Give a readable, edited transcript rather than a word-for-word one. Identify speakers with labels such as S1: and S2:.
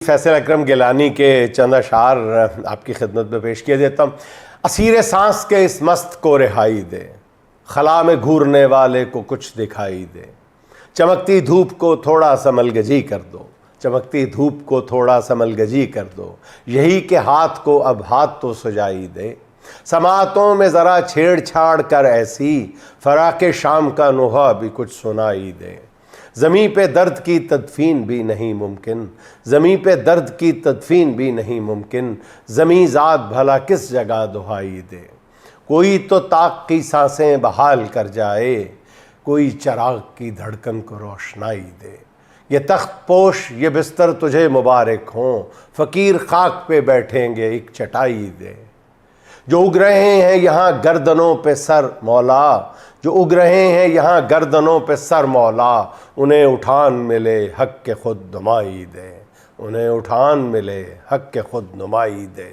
S1: فیصل اکرم گیلانی کے چند اشعار آپ کی خدمت میں پیش کیے دیتا ہوں۔ اسیر سانس کے اس مست کو رہائی دے، خلا میں گھورنے والے کو کچھ دکھائی دے، چمکتی دھوپ کو تھوڑا سا ملگجی کر دو، چمکتی دھوپ کو تھوڑا سا ملگجی کر دو، یہی کہ ہاتھ کو اب ہاتھ تو سجائی دے، سماعتوں میں ذرا چھیڑ چھاڑ کر ایسی، فراق شام کا نوحہ بھی کچھ سنائی دے، زمیں پہ درد کی تدفین بھی نہیں ممکن، زمیں پہ درد کی تدفین بھی نہیں ممکن، زمیں ذات بھلا کس جگہ دہائی دے، کوئی تو طاق کی سانسیں بحال کر جائے، کوئی چراغ کی دھڑکن کو روشنائی دے، یہ تخت پوش یہ بستر تجھے مبارک ہوں، فقیر خاک پہ بیٹھیں گے ایک چٹائی دے، جو اگ رہے ہیں یہاں گردنوں پہ سر مولا، جو اگ رہے ہیں یہاں گردنوں پہ سر مولا، انہیں اٹھان ملے حق کے خود نمائی دے، انہیں اٹھان ملے حق کے خود نمائی دے۔